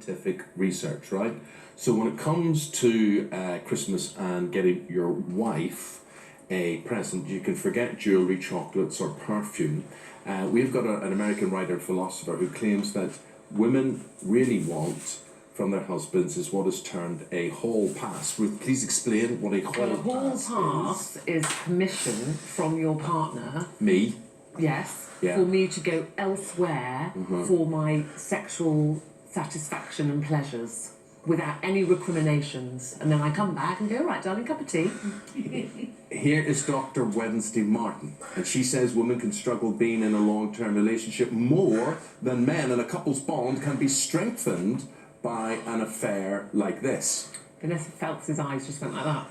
scientific research, right? So when it comes to Christmas and getting your wife a present, you can forget jewelry, chocolates, or perfume. We've got an American writer and philosopher who claims that women really want from their husbands is what is termed a hall pass. Ruth, please explain what a hall pass is permission from your partner. Me. Yes. Yeah. For me to go elsewhere for my sexual satisfaction and pleasures without any recriminations. And then I come back and go, right, darling, cup of tea. Here is Dr. Wednesday Martin, and she says women can struggle being in a long-term relationship more than men, and a couple's bond can be strengthened by an affair like this. Vanessa Phelps' eyes just went like that.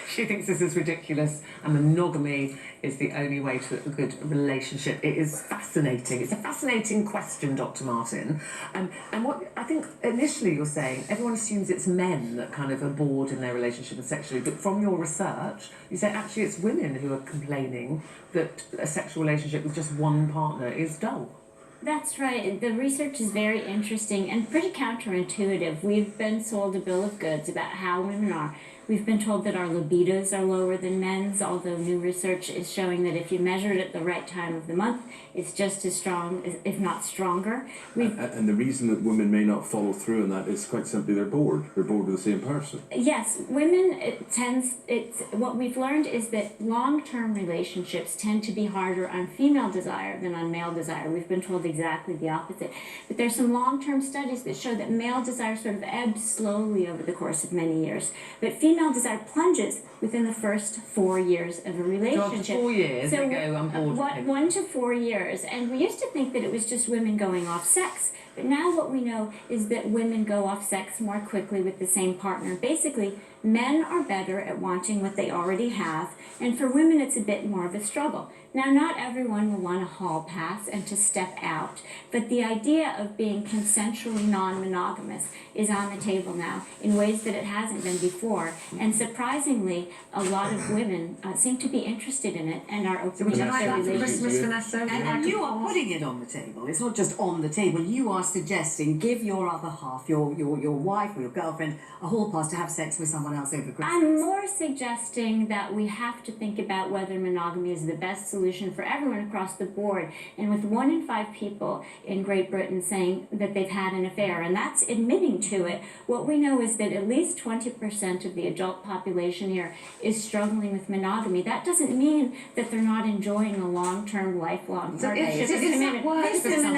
She thinks this is ridiculous, and monogamy is the only way to a good relationship. It is fascinating. It's a fascinating question, Dr. Martin. And what I think initially you're saying, everyone assumes it's men that kind of are bored in their relationship and sexually, but from your research, you say actually it's women who are complaining that a sexual relationship with just one partner is dull. That's right. The research is very interesting and pretty counterintuitive. We've been sold a bill of goods about how women are. We've been told that our libidos are lower than men's, although new research is showing that if you measure it at the right time of the month, it's just as strong, if not stronger. And the reason that women may not follow through on that is quite simply they're bored. They're bored with the same person. Yes, women, what we've learned is that long-term relationships tend to be harder on female desire than on male desire. We've been told exactly the opposite. But there's some long-term studies that show that male desire sort of ebbs slowly over the course of many years. But female desire plunges within the first 4 years of a relationship. So 4 years, so they go, I'm bored. 1 to 4 years. And we used to think that it was just women going off sex. But now what we know is that women go off sex more quickly with the same partner. Basically, men are better at wanting what they already have, and for women it's a bit more of a struggle. Now, not everyone will want a hall pass and to step out, but the idea of being consensually non-monogamous is on the table now in ways that it hasn't been before. And surprisingly, a lot of women seem to be interested in it and are opening up their relationships. And you are putting it on the table. It's not just on the table. You are suggesting give your other half, your wife or your girlfriend, a hall pass to have sex with someone else over Christmas. I'm more suggesting that we have to think about whether monogamy is the best solution for everyone across the board. And with 1 in 5 people in Great Britain saying that they've had an affair, and that's admitting to it, what we know is that at least 20% of the adult population here is struggling with monogamy. That doesn't mean that they're not enjoying a long-term, lifelong partnership. This is a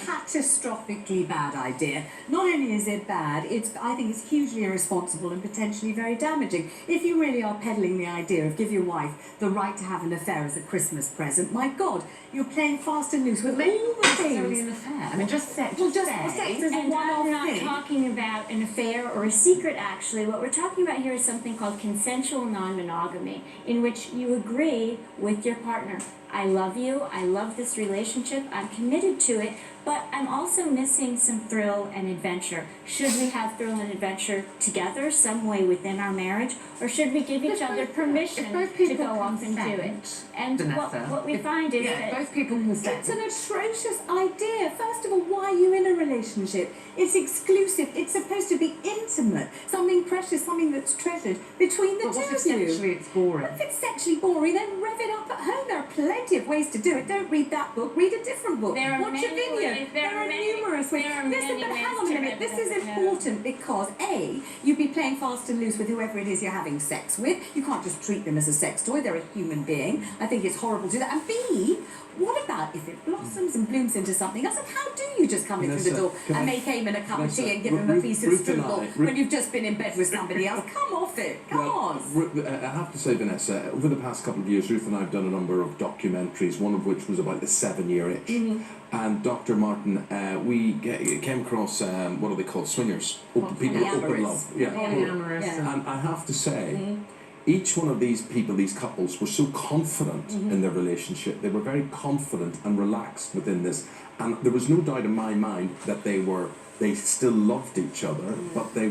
catastrophically bad idea. Not only is it bad, I think it's hugely irresponsible and potentially very damaging. If you really are peddling the idea of give your wife the right to have an affair as a Christmas present, my God, you're playing fast and loose with all the things. An affair. I mean, just sex. Well, just sex is a And one-off I'm not thing. talking about an affair or a secret, actually. What we're talking about here is something called consensual non-monogamy, in which you agree with your partner. I love you, I love this relationship, I'm committed to it, but I'm also missing some thrill and adventure. Should we have thrill and adventure together, some way within our marriage, or should we give each other permission to go off and do it? And what we find is that both people consent. It's an atrocious idea. First of all, why are you in a relationship? It's exclusive. It's supposed to be intimate. Something precious, something that's treasured between the But what two if of you. sexually it's boring? If it's sexually boring, then rev it up at home. There are plenty of ways to do it. Don't read that book. Read a different book. There are Watch a many video. ways. There are numerous ways. there are many But ways hang on a to minute. rev This it is up at home. important because A, you'd be playing fast and loose with whoever it is you're having sex with. You can't just treat them as a sex toy. They're a human being. I think it's horrible to do that. And B, what about if it blossoms and blooms into something else? And how do you just come in through the door and make Eamon a cup of tea and give him a piece of strudel when you've just been in bed with somebody else? Come off it. Come on. I have to say, Vanessa, over the past couple of years, Ruth and I have done a number of documentaries, one of which was about the 7-year itch. And Dr. Martin, we came across, what are they called, swingers? People open love. Polyamorous. And I have to say, each one of these people, these couples, were so confident in their relationship. They were very confident and relaxed within this. And there was no doubt in my mind that they still loved each other, but they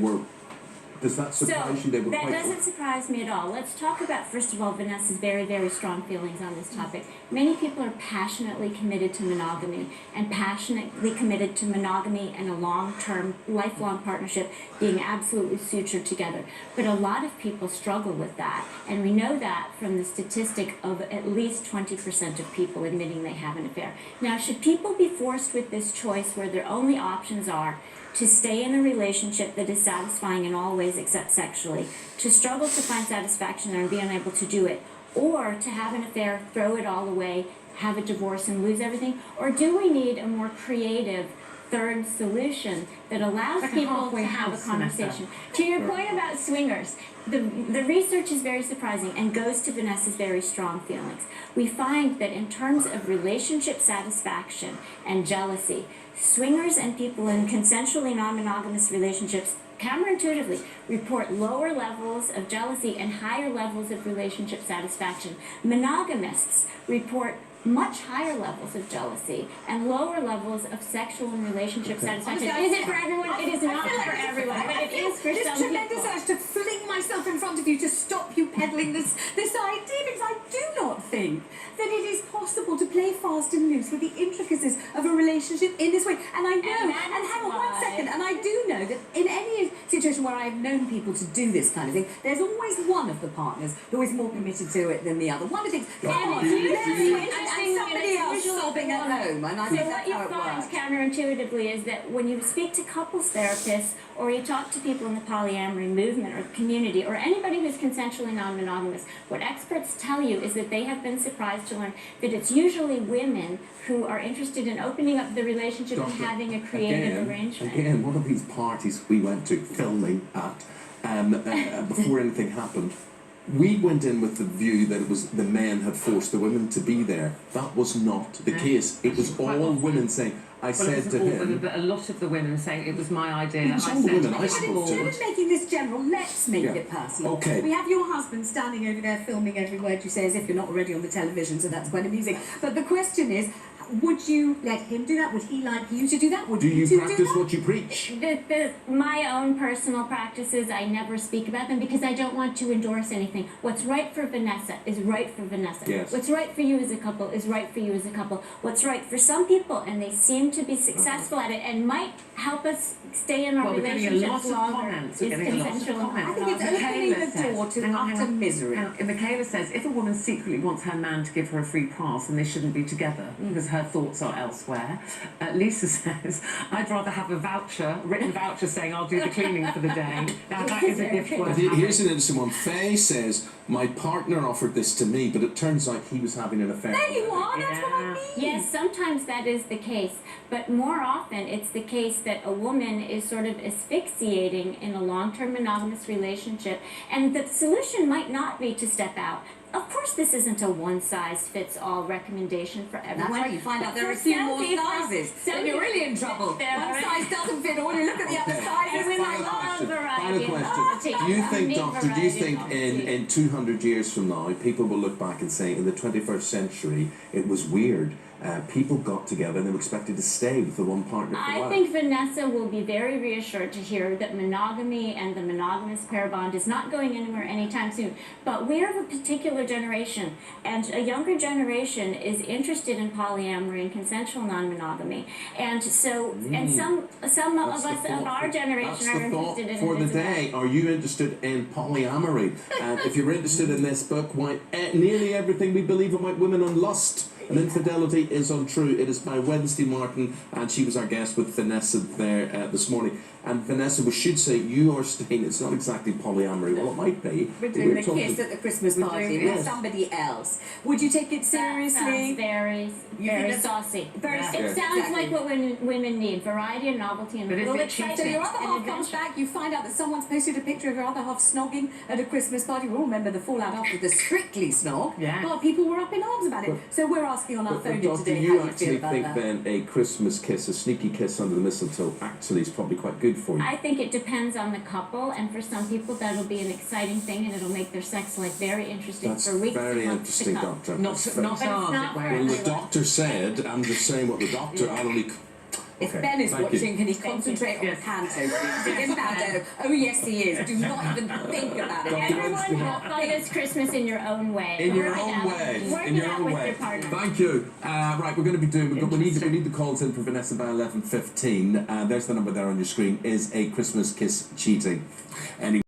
Does that surprise you? They were that quite doesn't surprise me at all. Let's talk about, first of all, Vanessa's very, very strong feelings on this topic. Many people are passionately committed to monogamy and passionately committed to monogamy and a long-term, lifelong partnership being absolutely sutured together. But a lot of people struggle with that, and we know that from the statistic of at least 20% of people admitting they have an affair. Now, should people be forced with this choice where their only options are to stay in a relationship that is satisfying in all ways except sexually, to struggle to find satisfaction there and be unable to do it, or to have an affair, throw it all away, have a divorce and lose everything? Or do we need a more creative third solution that allows Like a people halfway to have a house, conversation? Vanessa. To your point about swingers, the research is very surprising and goes to Vanessa's very strong feelings. We find that in terms of relationship satisfaction and jealousy, swingers and people in consensually non-monogamous relationships counterintuitively report lower levels of jealousy and higher levels of relationship satisfaction. Monogamists report much higher levels of jealousy and lower levels of sexual and relationship satisfaction. Honestly, Is it for everyone? It is not for everyone, but it is for this some tremendous people. urge to fling myself in front of you to stop you peddling this idea, because I do not think that it is possible to play fast and loose with the intricacies of a relationship in this way. And I know, that and is hang on why- 1 second, and I do know that in any situation where I've known people to do this kind of thing, there's always one of the partners who is more committed to it than the other. One of the things, come on, do you let's think see, it's and interesting somebody that else it's usually sobbing the at woman? home, and I So think what that's you how it find works. counterintuitively is that when you speak to couples therapists or you talk to people in the polyamory movement or community or anybody who's consensually non-monogamous, what experts tell you is that they have been surprised to learn that it's usually women who are interested in opening up the relationship and Doctor, having a creative again, arrangement. Again, one of these parties we went to filming at before anything happened, we went in with the view that it was the men had forced the women to be there. That was not the No. case. It was Quite all often. women saying, I Well, it said wasn't to all women, him, but a lot of the women saying it was my idea. Some I said women, to I the spoke board. to. Instead of making this general, let's make Yeah. it personal. Okay. We have your husband standing over there filming every word you say as if you're not already on the television, so that's quite amusing. But the question is, would you let him do that? Would he like you to do that? Would do you two practice do that? what you preach? My own personal practices, I never speak about them because I don't want to endorse anything. What's right for Vanessa is right for Vanessa. Yes. What's right for you as a couple is right for you as a couple. What's right for some people, and they seem to be successful at it and might help us stay in our Well, we're getting a relationships lot of longer, comments. is We're getting a lot of consensual comments. I think it's non-monogamous. opening the Michaela door to says- hang on, utter hang on. misery. Hang on. Michaela says if a woman secretly wants her man to give her a free pass, then they shouldn't be together because her thoughts are elsewhere. Lisa says I'd rather have a voucher, written voucher saying I'll do the cleaning for the day. Now that is a gift worth Here's an having. interesting one. Faye says, my partner offered this to me, but it turns out he was having an affair. There you are, that's what I Yeah. mean. Yes, sometimes that is the case, but more often it's the case that a woman is sort of asphyxiating in a long-term monogamous relationship, and the solution might not be to step out. Of course, this isn't a one-size-fits-all recommendation for everyone. That's right, you find out there are a For few some more people- sizes. some Then you're really in people- trouble. There One are- size doesn't fit all. You look at the other Okay. sizes. And women Final love question. variety Final and question. novelty. Do you think, Need Doctor, do you variety think and in novelty. 200 years from now, people will look back and say, in the 21st century, it was weird. People got together and they were expected to stay with the one partner for I life. think Vanessa will be very reassured to hear that monogamy and the monogamous pair bond is not going anywhere anytime soon. But we're of a particular generation, and a younger generation is interested in polyamory and consensual non-monogamy. And so, and some That's of the us of thought our for- generation that's are the thought interested in for it the as well. day. Are you interested in polyamory? And if you're interested in this book, why nearly everything we believe about women and lust and infidelity is untrue. It is by Wednesday Martin, and she was our guest with Vanessa there this morning. And Vanessa, we should say you are staying. It's not exactly polyamory. Well, it might be. We're doing the talking- kiss at the Christmas We're party doing with it. somebody else. Would you take it That sounds seriously? very, You very think that's- saucy. Very Yeah. It serious. sounds Exactly. like what women need: variety and novelty and But a is little it cheating? So excitement your other and half comes adventure. back, you find out that someone's posted a picture of your other half snogging at a Christmas party. We all remember the fallout after the Strictly snog. Yeah. Well, people were up in arms about it. So we're asking on our phone in Doctor, today you how you feel actually about think that. then a Christmas kiss, a sneaky kiss under the mistletoe, actually is probably quite good for you? I think it depends on the couple, and for some people that'll be an exciting thing, and it'll make their sex life very interesting That's for weeks very and months to interesting, come. Doctor. Not That's very- ours. But it's not it for won't. Well, the everyone. doctor said, I'm just saying what the doctor, I'll only If Okay, Ben is thank you. watching, can he concentrate on the Yes. panto, please? Again, panto. Oh, yes, he is. Do not even think about it. Everyone have fun this Christmas in your own way. In your Work it own out. way. Work In it your out own with way. your partner. Thank you. Right, we're going to be doing. We need the calls in for Vanessa by 11:15. There's the number there on your screen. Is a Christmas kiss cheating? Any